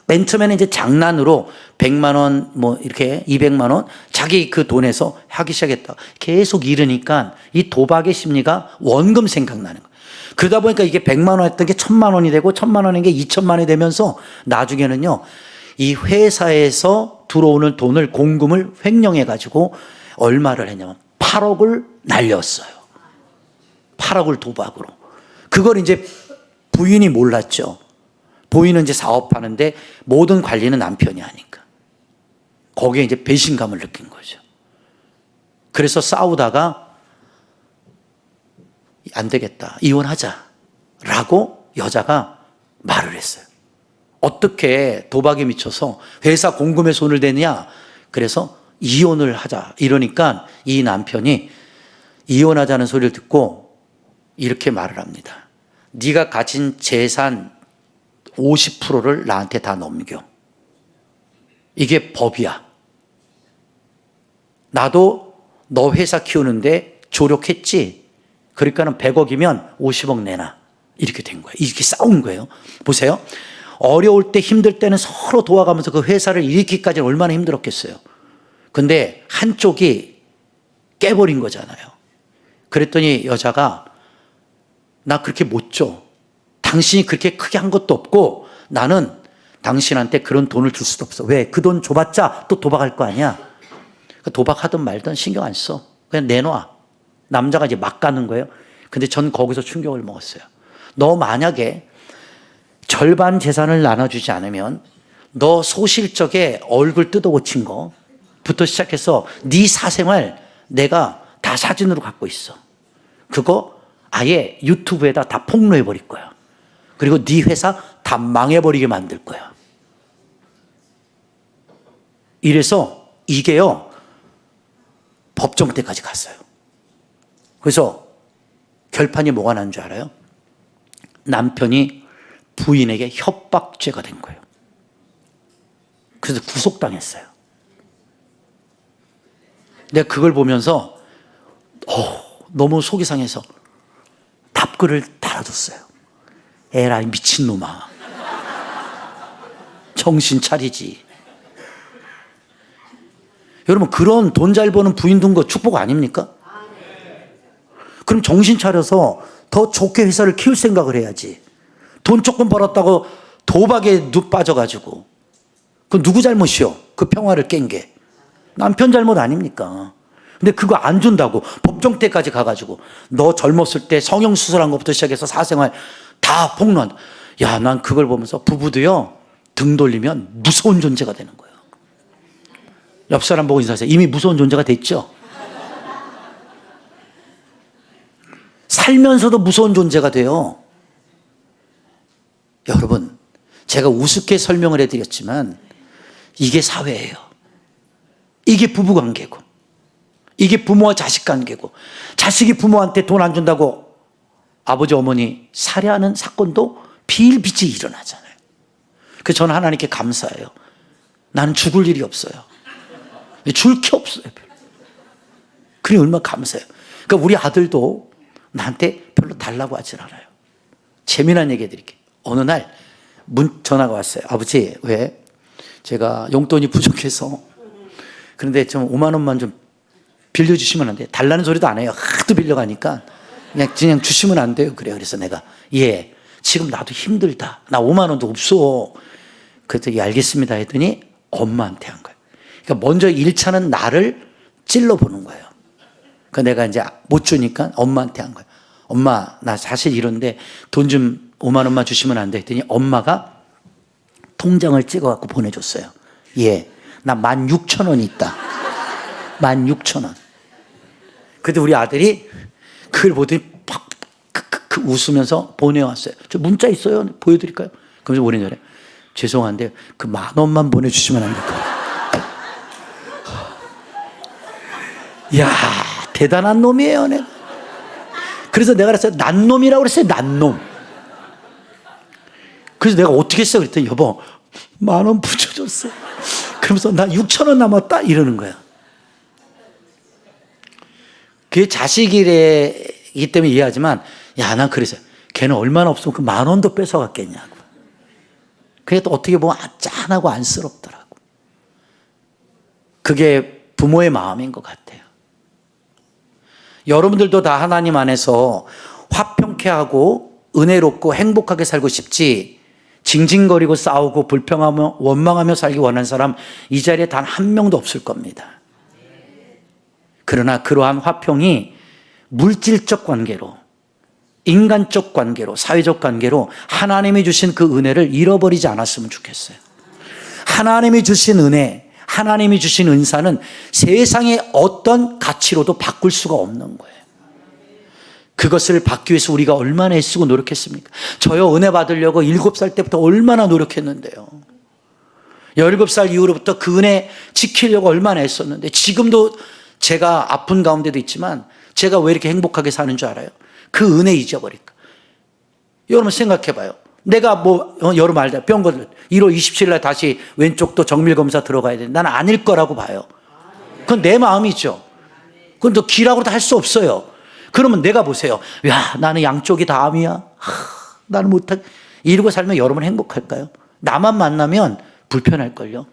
맨 처음에는 이제 장난으로 100만 원, 뭐 이렇게 200만 원 자기 그 돈에서 하기 시작했다. 계속 잃으니까 이 도박의 심리가 원금 생각나는 거예요. 그러다 보니까 이게 100만 원 했던 게 1000만 원이 되고 1000만 원인 게 2000만 원이 되면서 나중에는요, 이 회사에서 들어오는 돈을 공금을 횡령해 가지고 얼마를 했냐면 8억을 날렸어요. 8억을 도박으로. 그걸 이제 부인이 몰랐죠. 부인은 이제 사업하는데 모든 관리는 남편이 하니까. 거기에 이제 배신감을 느낀 거죠. 그래서 싸우다가 안 되겠다, 이혼하자라고 여자가 말을 했어요. 어떻게 도박에 미쳐서 회사 공금에 손을 대느냐. 그래서 이혼을 하자 이러니까 이 남편이 이혼하자는 소리를 듣고 이렇게 말을 합니다. 네가 가진 재산 50%를 나한테 다 넘겨. 이게 법이야. 나도 너 회사 키우는데 조력했지. 그러니까는 100억이면 50억 내놔. 이렇게 된 거예요. 이렇게 싸운 거예요. 보세요. 어려울 때 힘들 때는 서로 도와가면서 그 회사를 일으키기까지는 얼마나 힘들었겠어요. 근데 한쪽이 깨버린 거잖아요. 그랬더니 여자가 나 그렇게 못 줘. 당신이 그렇게 크게 한 것도 없고 나는 당신한테 그런 돈을 줄 수도 없어. 왜? 그 돈 줘봤자 또 도박할 거 아니야. 도박하든 말든 신경 안 써. 그냥 내놔. 남자가 이제 막 가는 거예요. 근데 전 거기서 충격을 먹었어요. 너 만약에 절반 재산을 나눠주지 않으면 너 소실적에 얼굴 뜯어 고친 거부터 시작해서 네 사생활 내가 다 사진으로 갖고 있어. 그거 아예 유튜브에다 다 폭로해 버릴 거야. 그리고 네 회사 다 망해버리게 만들 거야. 이래서 이게요, 법정 때까지 갔어요. 그래서 결판이 뭐가 난 줄 알아요? 남편이 부인에게 협박죄가 된 거예요. 그래서 구속당했어요. 내가 그걸 보면서 너무 속이 상해서 답글을 달아줬어요. 에라이 미친놈아. 정신 차리지. 여러분, 그런 돈 잘 버는 부인 둔 거 축복 아닙니까? 그럼 정신 차려서 더 좋게 회사를 키울 생각을 해야지. 돈 조금 벌었다고 도박에 빠져가지고. 그건 누구 잘못이요? 그 평화를 깬 게. 남편 잘못 아닙니까? 근데 그거 안 준다고 법정 때까지 가가지고 너 젊었을 때 성형수술한 것부터 시작해서 사생활 다 폭로한다. 야, 난 그걸 보면서 부부도요, 등 돌리면 무서운 존재가 되는 거예요. 옆 사람 보고 인사하세요. 이미 무서운 존재가 됐죠? 살면서도 무서운 존재가 돼요. 여러분, 제가 우습게 설명을 해드렸지만 이게 사회예요. 이게 부부관계고, 이게 부모와 자식 관계고, 자식이 부모한테 돈 안 준다고 아버지 어머니 살해하는 사건도 비일비재히 일어나잖아요. 그래서 저는 하나님께 감사해요. 나는 죽을 일이 없어요. 줄 게 없어요. 그래 얼마나 감사해요. 그러니까 우리 아들도 나한테 별로 달라고 하질 않아요. 재미난 얘기 해드릴게요. 어느 날 전화가 왔어요. 아버지, 왜? 제가 용돈이 부족해서 그런데 좀 5만 원만 좀 빌려주시면 안 돼요? 달라는 소리도 안 해요. 하도 빌려가니까 그냥 주시면 안 돼요? 그래요. 그래서 내가 예, 지금 나도 힘들다. 나 5만 원도 없어. 그랬더니 알겠습니다 했더니 엄마한테 한 거예요. 그러니까 먼저 1차는 나를 찔러보는 거예요. 그러니까 내가 이제 못 주니까 엄마한테 한 거예요. 엄마, 나 사실 이런데 돈 좀 5만 원만 주시면 안 돼 했더니 엄마가 통장을 찍어갖고 보내줬어요. 예, 나 16,000원 있다. 16,000원. 그때 우리 아들이 그걸 보더니 팍 웃으면서 보내왔어요. 저 문자 있어요. 보여드릴까요? 그러면서 보내더래. 죄송한데 그 10,000원만 보내주시면 안 될까요? 이야, 대단한 놈이에요. 내가. 그래서 내가 그랬어요. 난놈이라고 그랬어요. 난놈. 그래서 내가 어떻게 했어? 그랬더니 여보 10,000원 붙여줬어. 그러면서 나 6,000원 남았다 이러는 거야. 그게 자식이기 때문에 이해하지만 야, 난 그랬어요. 걔는 얼마나 없으면 그 10,000원도 뺏어갔겠냐고. 그게 또 어떻게 보면 짠하고 안쓰럽더라고. 그게 부모의 마음인 것 같아요. 여러분들도 다 하나님 안에서 화평케 하고 은혜롭고 행복하게 살고 싶지, 징징거리고 싸우고 불평하며 원망하며 살기 원하는 사람 이 자리에 단 한 명도 없을 겁니다. 그러나 그러한 화평이 물질적 관계로, 인간적 관계로, 사회적 관계로 하나님이 주신 그 은혜를 잃어버리지 않았으면 좋겠어요. 하나님이 주신 은혜, 하나님이 주신 은사는 세상의 어떤 가치로도 바꿀 수가 없는 거예요. 그것을 받기 위해서 우리가 얼마나 애쓰고 노력했습니까? 저요, 은혜 받으려고 7살 때부터 얼마나 노력했는데요. 17살 이후로부터 그 은혜 지키려고 얼마나 애썼는데, 지금도 제가 아픈 가운데도 있지만 제가 왜 이렇게 행복하게 사는 줄 알아요? 그 은혜 잊어버릴까? 여러분 생각해 봐요. 내가 여러분 알다 병 걸려 1월 27일 날 다시 왼쪽도 정밀검사 들어가야 돼. 나는 아닐 거라고 봐요. 그건 내 마음이죠. 그건 또 기라고도 할 수 없어요. 그러면 내가 보세요. 야, 나는 양쪽이 다 암이야. 나는 못할. 이러고 살면 여러분 행복할까요? 나만 만나면 불편할걸요.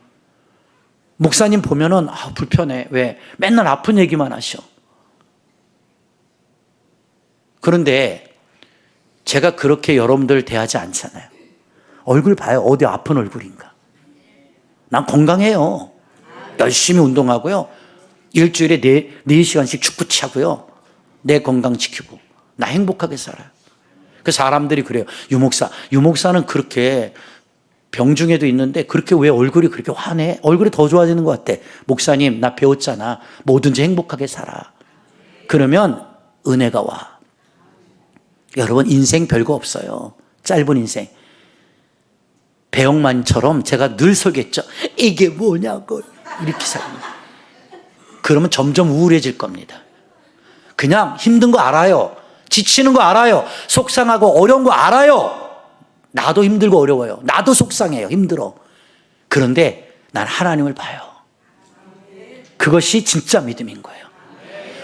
목사님 보면은 불편해. 왜? 맨날 아픈 얘기만 하셔. 그런데 제가 그렇게 여러분들 대하지 않잖아요. 얼굴 봐요. 어디 아픈 얼굴인가. 난 건강해요. 열심히 운동하고요. 일주일에 4시간씩 축구 차고요. 내 건강 지키고 나 행복하게 살아요. 그 사람들이 그래요. 유목사는 그렇게 병중에도 있는데 그렇게 왜 얼굴이 그렇게 환해? 얼굴이 더 좋아지는 것 같아. 목사님, 나 배웠잖아. 뭐든지 행복하게 살아. 그러면 은혜가 와. 여러분, 인생 별거 없어요. 짧은 인생. 배영만처럼 제가 늘 설겠죠. 이게 뭐냐고 이렇게 살면. 그러면 점점 우울해질 겁니다. 그냥 힘든 거 알아요. 지치는 거 알아요. 속상하고 어려운 거 알아요. 나도 힘들고 어려워요. 나도 속상해요. 힘들어. 그런데 난 하나님을 봐요. 그것이 진짜 믿음인 거예요.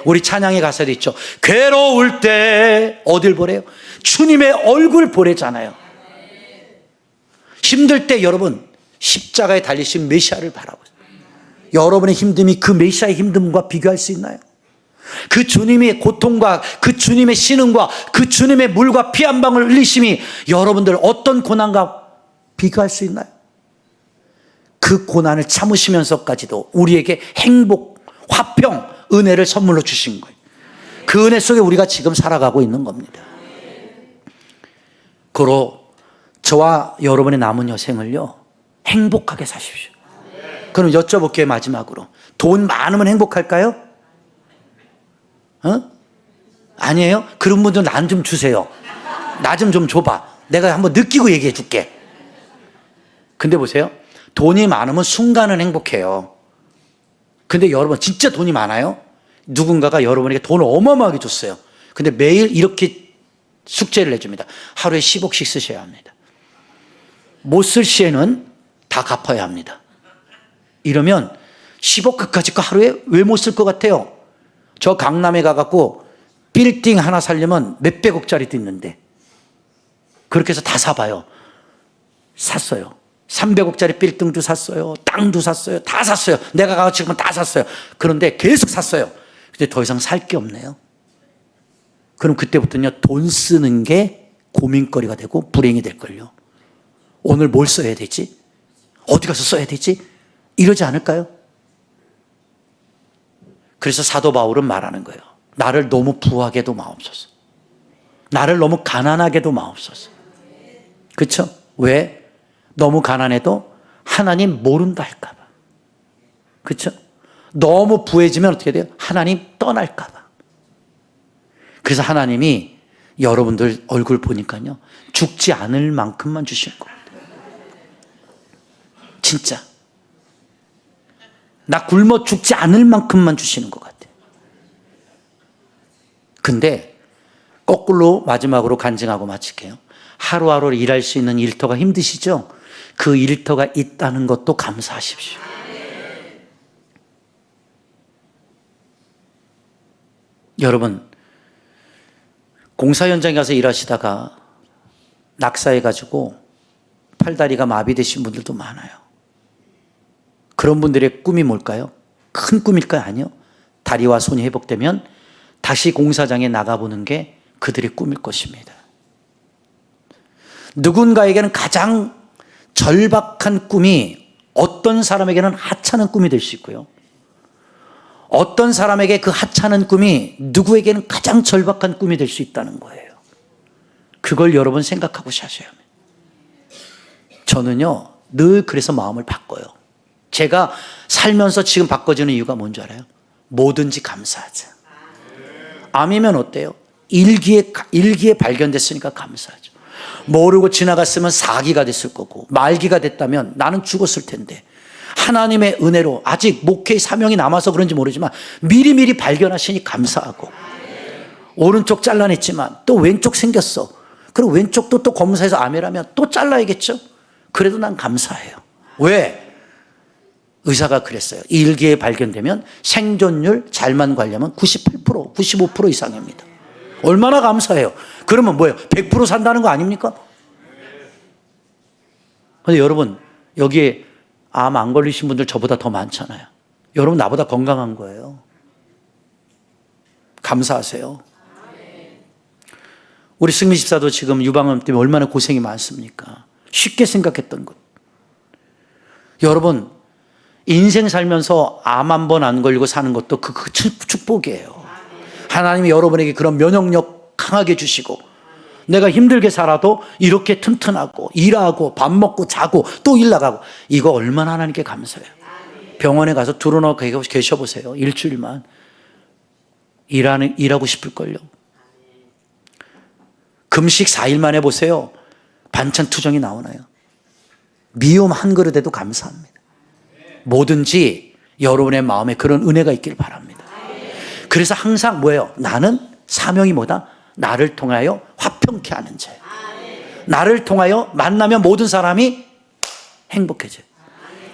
우리 찬양의 가사도 있죠. 괴로울 때 어딜 보래요? 주님의 얼굴 보래잖아요. 힘들 때 여러분 십자가에 달리신 메시아를 바라보세요. 여러분의 힘듦이 그 메시아의 힘듦과 비교할 수 있나요? 그 주님의 고통과 그 주님의 신음과 그 주님의 물과 피 한 방울 흘리심이 여러분들 어떤 고난과 비교할 수 있나요? 그 고난을 참으시면서까지도 우리에게 행복, 화평, 은혜를 선물로 주신 거예요. 그 은혜 속에 우리가 지금 살아가고 있는 겁니다. 그로 저와 여러분의 남은 여생을요 행복하게 사십시오. 그럼 여쭤볼게요. 마지막으로 돈 많으면 행복할까요? 아니에요? 그런 분들 난 좀 주세요. 나 좀 줘봐. 내가 한번 느끼고 얘기해 줄게. 근데 보세요. 돈이 많으면 순간은 행복해요. 근데 여러분 진짜 돈이 많아요? 누군가가 여러분에게 돈을 어마어마하게 줬어요. 근데 매일 이렇게 숙제를 해줍니다. 하루에 10억씩 쓰셔야 합니다. 못 쓸 시에는 다 갚아야 합니다. 이러면 10억 그까짓 거 하루에 왜 못 쓸 것 같아요? 저 강남에 가갖고 빌딩 하나 살려면 몇백억짜리도 있는데 그렇게 해서 다 사봐요. 샀어요. 300억짜리 빌딩도 샀어요. 땅도 샀어요. 다 샀어요. 내가 가서 지금 다 샀어요. 그런데 계속 샀어요. 근데 더 이상 살 게 없네요. 그럼 그때부터는요, 돈 쓰는 게 고민거리가 되고 불행이 될걸요. 오늘 뭘 써야 되지? 어디 가서 써야 되지? 이러지 않을까요? 그래서 사도 바울은 말하는 거예요. 나를 너무 부하게도 마옵소서. 나를 너무 가난하게도 마옵소서. 그렇죠? 왜? 너무 가난해도 하나님 모른다 할까 봐. 그렇죠? 너무 부해지면 어떻게 돼요? 하나님 떠날까 봐. 그래서 하나님이 여러분들 얼굴 보니까요, 죽지 않을 만큼만 주시는 것 같아요. 진짜. 나 굶어 죽지 않을 만큼만 주시는 것 같아요. 근데 거꾸로 마지막으로 간증하고 마칠게요. 하루하루 일할 수 있는 일터가 힘드시죠? 그 일터가 있다는 것도 감사하십시오. 여러분, 공사 현장에 가서 일하시다가 낙사해가지고 팔다리가 마비되신 분들도 많아요. 그런 분들의 꿈이 뭘까요? 큰 꿈일까요? 아니요. 다리와 손이 회복되면 다시 공사장에 나가보는 게 그들의 꿈일 것입니다. 누군가에게는 가장 절박한 꿈이 어떤 사람에게는 하찮은 꿈이 될 수 있고요. 어떤 사람에게 그 하찮은 꿈이 누구에게는 가장 절박한 꿈이 될 수 있다는 거예요. 그걸 여러분 생각하고 사셔야 합니다. 저는요, 늘 그래서 마음을 바꿔요. 제가 살면서 지금 바꿔지는 이유가 뭔지 알아요? 뭐든지 감사하자. 암이면 어때요? 일기에 발견됐으니까 감사하죠. 모르고 지나갔으면 사기가 됐을 거고, 말기가 됐다면 나는 죽었을 텐데, 하나님의 은혜로 아직 목회의 사명이 남아서 그런지 모르지만 미리미리 발견하시니 감사하고, 오른쪽 잘라냈지만 또 왼쪽 생겼어. 그리고 왼쪽도 또 검사해서 암이라면 또 잘라야겠죠. 그래도 난 감사해요. 왜? 의사가 그랬어요. 일기에 발견되면 생존율 잘만 관리하면 98%, 95% 이상입니다. 얼마나 감사해요. 그러면 뭐예요? 100% 산다는 거 아닙니까? 근데 여러분, 여기에 암 안 걸리신 분들 저보다 더 많잖아요. 여러분 나보다 건강한 거예요. 감사하세요. 우리 승미 집사도 지금 유방암 때문에 얼마나 고생이 많습니까? 쉽게 생각했던 것. 여러분, 인생 살면서 암 한 번 안 걸리고 사는 것도 그 축복이에요. 하나님이 여러분에게 그런 면역력 강하게 주시고, 내가 힘들게 살아도 이렇게 튼튼하고 일하고 밥 먹고 자고 또 일 나가고, 이거 얼마나 하나님께 감사해요. 병원에 가서 들어놓고 계셔보세요. 일주일만. 일하고 싶을걸요. 금식 4일만 해보세요. 반찬 투정이 나오나요? 미움 한 그릇에도 감사합니다. 뭐든지 여러분의 마음에 그런 은혜가 있길 바랍니다. 그래서 항상 뭐예요? 나는 사명이 뭐다? 나를 통하여 화평케 하는 자. 나를 통하여 만나면 모든 사람이 행복해져요.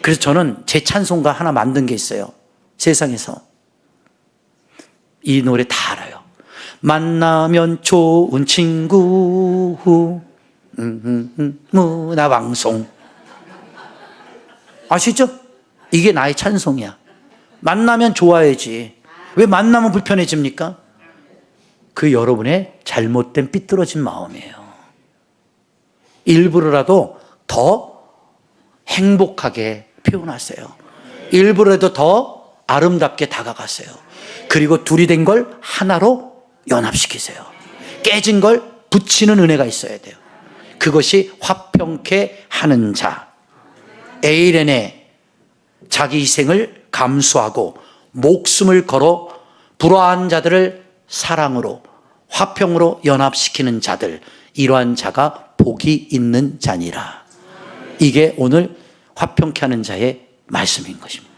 그래서 저는 제 찬송가 하나 만든 게 있어요. 세상에서. 이 노래 다 알아요. 만나면 좋은 친구 문화방송. 아시죠? 이게 나의 찬송이야. 만나면 좋아야지. 왜 만나면 불편해집니까? 그 여러분의 잘못된 삐뚤어진 마음이에요. 일부러라도 더 행복하게 표현하세요. 일부러라도 더 아름답게 다가가세요. 그리고 둘이 된 걸 하나로 연합시키세요. 깨진 걸 붙이는 은혜가 있어야 돼요. 그것이 화평케 하는 자. 에이렌의 자기 희생을 감수하고 목숨을 걸어 불화한 자들을 사랑으로 화평으로 연합시키는 자들, 이러한 자가 복이 있는 자니라. 이게 오늘 화평케 하는 자의 말씀인 것입니다.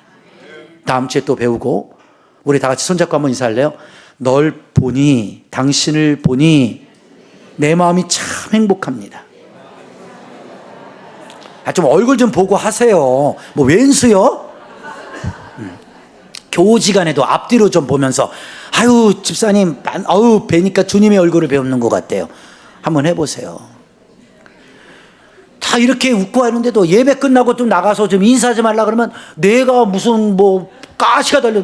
다음 주에 또 배우고 우리 다 같이 손잡고 한번 인사할래요? 널 보니, 당신을 보니 내 마음이 참 행복합니다. 좀 얼굴 좀 보고 하세요. 뭐 왼수요? 교우지간에도 앞뒤로 좀 보면서, 아유 집사님, 아유 뵈니까 주님의 얼굴을 배우는 것 같아요. 한번 해보세요. 다 이렇게 웃고 하는데도 예배 끝나고 좀 나가서 좀 인사 좀 하려고 그러면 내가 무슨 뭐 가시가 달려.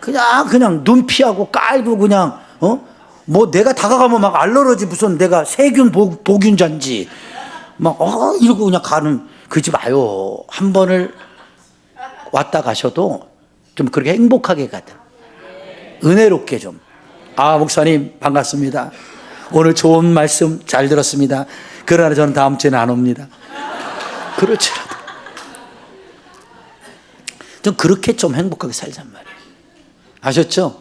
그냥 눈 피하고 깔고 그냥, 뭐 내가 다가가면 막 알러러지 무슨 내가 세균 보균자인지 막, 이러고 그냥 가는, 그러지 마요. 한 번을 왔다 가셔도 좀 그렇게 행복하게 가든. 은혜롭게 좀. 목사님, 반갑습니다. 오늘 좋은 말씀 잘 들었습니다. 그러나 저는 다음 주에는 안 옵니다. 그렇지라도. 좀 그렇게 좀 행복하게 살잔 말이에요. 아셨죠?